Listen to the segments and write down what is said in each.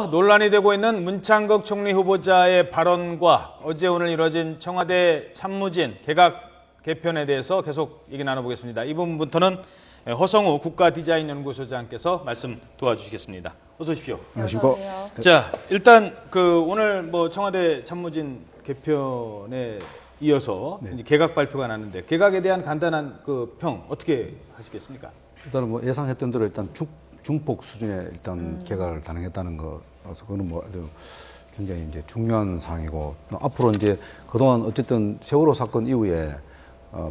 논란이 되고 있는 문창극 총리 후보자의 발언과 어제 오늘 이뤄진 청와대 참모진 개각 개편에 대해서 계속 얘기 나눠보겠습니다. 이 부분부터는 허성우 국가디자인연구소장께서 말씀 도와주시겠습니다. 어서 오십시오. 안녕하십니까. 자, 일단 오늘 청와대 참모진 개편에 이어서 이제 개각 발표가 났는데 개각에 대한 간단한 평 어떻게 하시겠습니까? 일단은 예상했던 대로 일단 중폭 수준의 일단 개각을 단행했다는 거라서 그거는 아주 굉장히 이제 중요한 사항이고 앞으로 이제 그동안 어쨌든 세월호 사건 이후에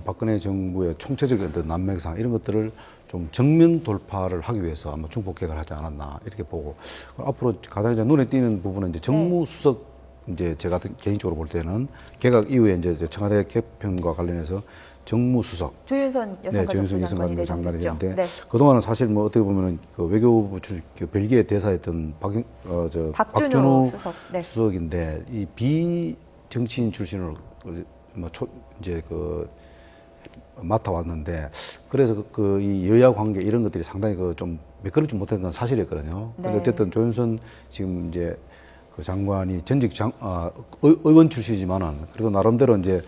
박근혜 정부의 총체적인 어떤 난맥상 이런 것들을 좀 정면 돌파를 하기 위해서 아마 중폭 개각을 하지 않았나 이렇게 보고 앞으로 가장 이제 눈에 띄는 부분은 이제 정무수석 이제 제가 개인적으로 볼 때는 개각 이후에 이제 청와대 개편과 관련해서 정무수석 조윤선 여성가족부 장관이 되는데 네. 그동안은 사실 어떻게 보면은 그 외교부 벨기에 대사였던 박준우 수석인데 이 비정치인 출신으로 이제 맡아왔는데 그래서 이 여야 관계 이런 것들이 상당히 좀 매끄럽지 못했던 건 사실이었거든요. 네. 근데 어쨌든 조윤선 지금 이제 그 장관이 전직 의원 출신이지만은 그리고 나름대로 이제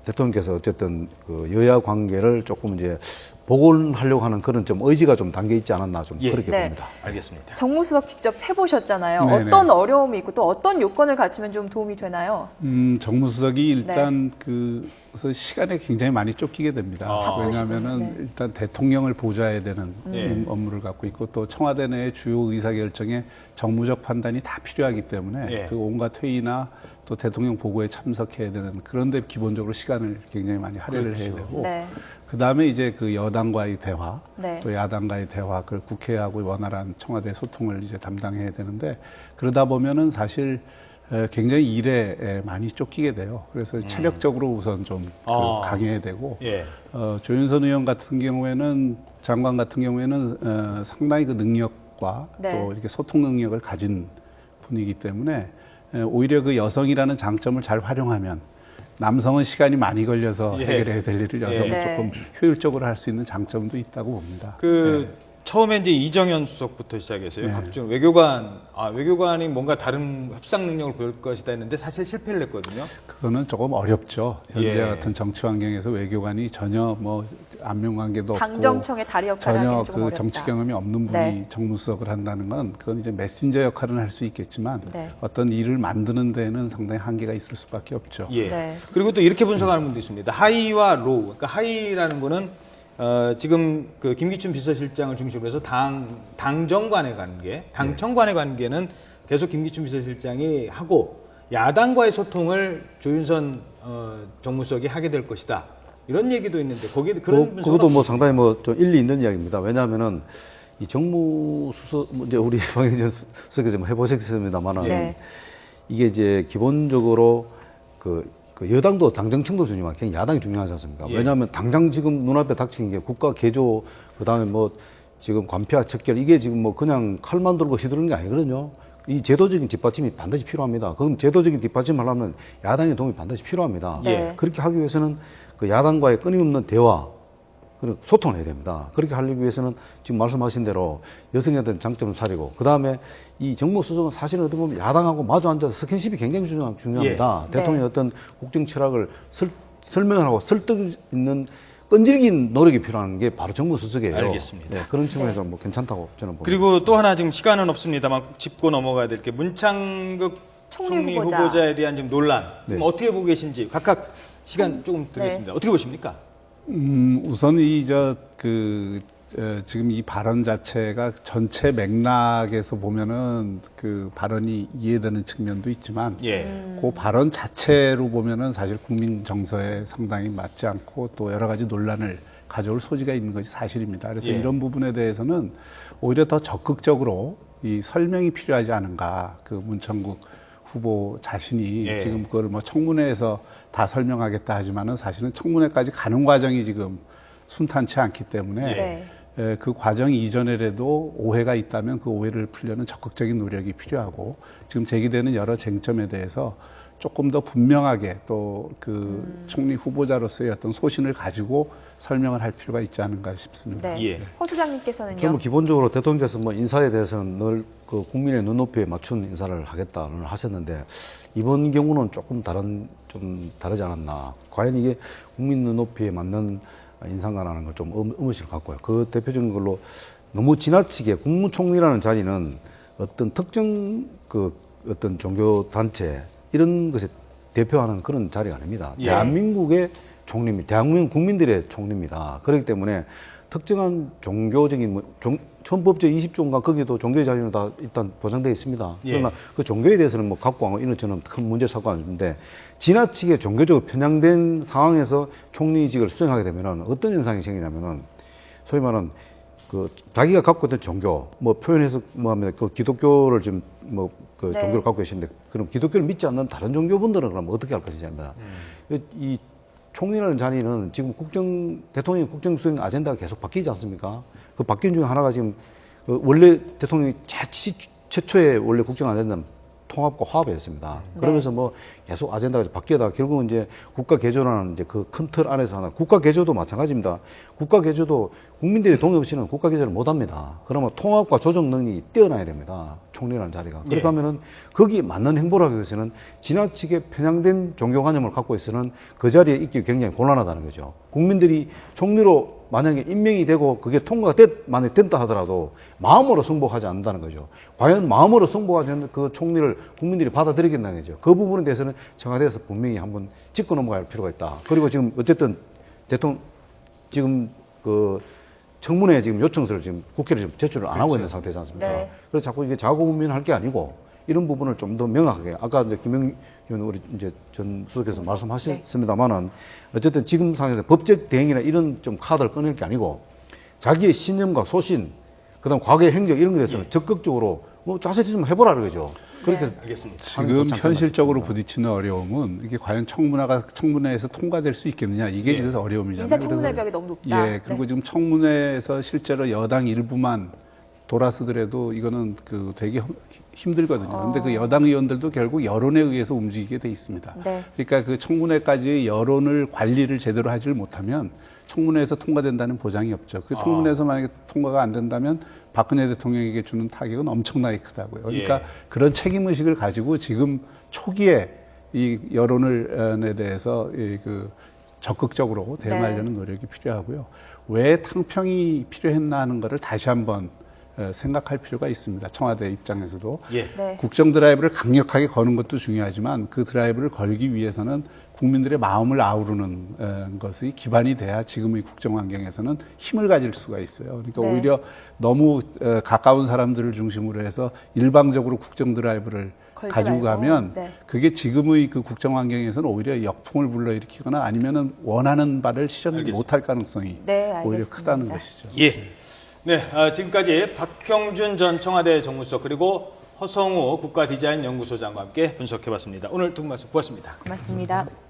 대통령께서 어쨌든 여야 관계를 조금 이제 복원하려고 하는 그런 좀 의지가 좀 담겨 있지 않았나 좀 그렇게 봅니다. 알겠습니다. 정무수석 직접 해보셨잖아요. 네네. 어떤 어려움이 있고 또 어떤 요건을 갖추면 좀 도움이 되나요? 정무수석이 일단 그래서 시간에 굉장히 많이 쫓기게 됩니다. 왜냐하면은 일단 대통령을 보좌해야 되는 업무를 갖고 있고 또 청와대 내 주요 의사결정에 정무적 판단이 다 필요하기 때문에 그 온갖 회의나 또 대통령 보고에 참석해야 되는 그런데 기본적으로 시간을 굉장히 많이 할애를 해야 되고 그 다음에 이제 여당과의 대화 또 야당과의 대화 그 국회하고 원활한 청와대 소통을 이제 담당해야 되는데 그러다 보면은 사실 굉장히 일에 많이 쫓기게 돼요. 그래서 체력적으로 우선 좀 강해야 되고 조윤선 의원 같은 경우에는 장관 같은 경우에는 상당히 그 능력과 또 이렇게 소통 능력을 가진 분이기 때문에 오히려 그 여성이라는 장점을 잘 활용하면 남성은 시간이 많이 걸려서 해결해야 될 일을 여성은 조금 효율적으로 할 수 있는 장점도 있다고 봅니다. 처음에 이제 이정현 수석부터 시작해서요. 각종 외교관이 뭔가 다른 협상 능력을 보일 것이다 했는데 사실 실패를 했거든요. 그거는 조금 어렵죠. 현재 같은 정치 환경에서 외교관이 전혀 안면관계도 없고 당정청의 다리 역할을 전혀 하기는 좀 어렵다. 정치 경험이 없는 분이 정무수석을 한다는 건 그건 이제 메신저 역할은 할 수 있겠지만 어떤 일을 만드는 데는 상당히 한계가 있을 수밖에 없죠. 그리고 또 이렇게 분석하는 분도 있습니다. 하이와 로우. 그러니까 하이라는 거는 지금 김기춘 비서실장을 중심으로 해서 당정 간의 관계, 당청 간의 관계는 계속 김기춘 비서실장이 하고 야당과의 소통을 조윤선 정무수석이 하게 될 것이다. 이런 얘기도 있는데 거기에 그런 그것도 상당히 좀 일리 있는 이야기입니다. 왜냐하면은 이 정무수석 이제 우리 박영진 수석이 좀 해보셨습니다만은 이게 이제 기본적으로 여당도 당정청도 중요하지만 그냥 야당이 중요하지 않습니까? 왜냐하면 당장 지금 눈앞에 닥친 게 국가 개조, 그 다음에 지금 관폐와 척결, 이게 지금 그냥 칼만 들고 휘두르는 게 아니거든요. 이 제도적인 뒷받침이 반드시 필요합니다. 그럼 제도적인 뒷받침을 하려면 야당의 도움이 반드시 필요합니다. 그렇게 하기 위해서는 야당과의 끊임없는 대화, 그리고 소통을 해야 됩니다. 그렇게 하려기 위해서는 지금 말씀하신 대로 여성에 대한 장점을 살리고, 그 다음에 이 정무수석은 사실은 어떻게 보면 야당하고 마주 앉아서 스킨십이 굉장히 중요합니다. 대통령의 어떤 국정 철학을 설명을 하고 설득 있는 끈질긴 노력이 필요한 게 바로 정무수석이에요. 알겠습니다. 그런 측면에서 괜찮다고 저는 봅니다. 그리고 또 하나 지금 시간은 없습니다만 짚고 넘어가야 될 게 문창극 총리 후보자에 대한 지금 논란. 지금 어떻게 보고 계신지 각각 시간 조금 드리겠습니다. 어떻게 보십니까? 우선 지금 이 발언 자체가 전체 맥락에서 보면은 그 발언이 이해되는 측면도 있지만 그 발언 자체로 보면은 사실 국민 정서에 상당히 맞지 않고 또 여러 가지 논란을 가져올 소지가 있는 것이 사실입니다. 그래서 이런 부분에 대해서는 오히려 더 적극적으로 이 설명이 필요하지 않은가. 문창국 후보 자신이 지금 그걸 청문회에서 다 설명하겠다 하지만은 사실은 청문회까지 가는 과정이 지금 순탄치 않기 때문에 그 과정 이전에라도 오해가 있다면 그 오해를 풀려는 적극적인 노력이 필요하고 지금 제기되는 여러 쟁점에 대해서 조금 더 분명하게 또 총리 후보자로서의 어떤 소신을 가지고 설명을 할 필요가 있지 않은가 싶습니다. 허 소장님께서는요? 저는 기본적으로 대통령께서 인사에 대해서는 늘 그 국민의 눈높이에 맞춘 인사를 하겠다는 하셨는데 이번 경우는 조금 좀 다르지 않았나. 과연 이게 국민 눈높이에 맞는 인사가라는 걸 좀 의문실 갖고요. 그 대표적인 걸로 너무 지나치게 국무총리라는 자리는 어떤 특정 그 어떤 종교 단체 이런 것에 대표하는 그런 자리가 아닙니다. 예. 대한민국의 총리입니다. 대한민국 국민들의 총리입니다. 그렇기 때문에 특정한 종교적인 헌법제 20조인가 거기도 종교의 자유는 다 일단 보장되어 있습니다. 예. 그러나 그 종교에 대해서는 뭐 각광하고 이런 저는 큰 문제 삼고 않는데 지나치게 종교적으로 편향된 상황에서 총리직을 수행하게 되면은 어떤 현상이 생기냐면은 소위 말하는 그 자기가 갖고 있던 종교 뭐 표현해서 뭐 하면 그 기독교를 지금 뭐 그 네. 종교를 갖고 계시는데 그럼 기독교를 믿지 않는 다른 종교분들은 그럼 어떻게 할 것이냐입니다. 이 총리라는 자리는 지금 대통령 국정 수행 아젠다가 계속 바뀌지 않습니까? 그 바뀐 중에 하나가 지금 그 원래 대통령이 최초에 원래 국정 아젠다는 통합과 화합이었습니다. 그러면서 뭐 계속 아젠다가 바뀌다가 결국은 이제 국가 개조라는 이제 그 큰 틀 안에서 하나 국가 개조도 마찬가지입니다. 국가 개조도 국민들의 동의 없이는 국가 개조를 못 합니다. 그러면 통합과 조정 능력이 뛰어나야 됩니다. 총리라는 자리가. 그렇게 하면은 거기에 맞는 행보를 하기 위해서는 지나치게 편향된 종교관념을 갖고 있어서는 그 자리에 있기 굉장히 곤란하다는 거죠. 국민들이 총리로 만약에 임명이 되고 그게 통과가 만약에 된다 하더라도 마음으로 승복하지 않는다는 거죠. 과연 마음으로 승복하지 않는 그 총리를 국민들이 받아들이겠다는 거죠. 그 부분에 대해서는 청와대에서 분명히 한번 짚고 넘어갈 필요가 있다. 그리고 지금 어쨌든 지금 그 청문회 지금 요청서를 지금 국회를 지금 제출을 안 하고 있는 상태지 않습니까? 네. 그래서 자꾸 이게 자고우면할 게 아니고 이런 부분을 좀 더 명확하게 아까 이제 김영 의원 우리 이제 전 수석께서 말씀하셨습니다만은 어쨌든 지금 상황에서 법적 대응이나 이런 좀 카드를 꺼낼 게 아니고 자기의 신념과 소신 그다음 과거의 행적 이런 것에 대해서는 적극적으로 뭐 자세히 좀 해보라는 거죠. 그렇게 알겠습니다. 지금 현실적으로 부딪히는 어려움은 이게 과연 청문회에서 통과될 수 있겠느냐 이게 지금 어려움이잖아요. 인사청문회 벽이 너무 높다. 예, 그리고 지금 청문회에서 실제로 여당 일부만 돌아서더라도 이거는 그 되게 힘들거든요. 그런데 그 여당 의원들도 결국 여론에 의해서 움직이게 돼 있습니다. 네. 그러니까 그 청문회까지의 여론을 관리를 제대로 하질 못하면 청문회에서 통과된다는 보장이 없죠. 그 청문회에서 만약에 통과가 안 된다면 박근혜 대통령에게 주는 타격은 엄청나게 크다고요. 그러니까 예. 그런 책임의식을 가지고 지금 초기에 이 여론에 대해서 그 적극적으로 대응하려는 노력이 필요하고요. 왜 탕평이 필요했나 하는 것을 다시 한번 생각할 필요가 있습니다. 청와대 입장에서도. 예. 네. 국정 드라이브를 강력하게 거는 것도 중요하지만 그 드라이브를 걸기 위해서는 국민들의 마음을 아우르는 것이 기반이 돼야 지금의 국정 환경에서는 힘을 가질 수가 있어요. 그러니까 네. 오히려 너무 가까운 사람들을 중심으로 해서 일방적으로 국정 드라이브를 걸지 가지고 말고. 가면 네. 그게 지금의 그 국정 환경에서는 오히려 역풍을 불러일으키거나 아니면은 원하는 바를 실현 알겠습니다. 못할 가능성이 네, 오히려 알겠습니다. 크다는 것이죠. 예. 네, 지금까지 박형준 전 청와대 정무수석 그리고 허성우 국가디자인연구소장과 함께 분석해봤습니다. 오늘 두 분 말씀 고맙습니다. 고맙습니다.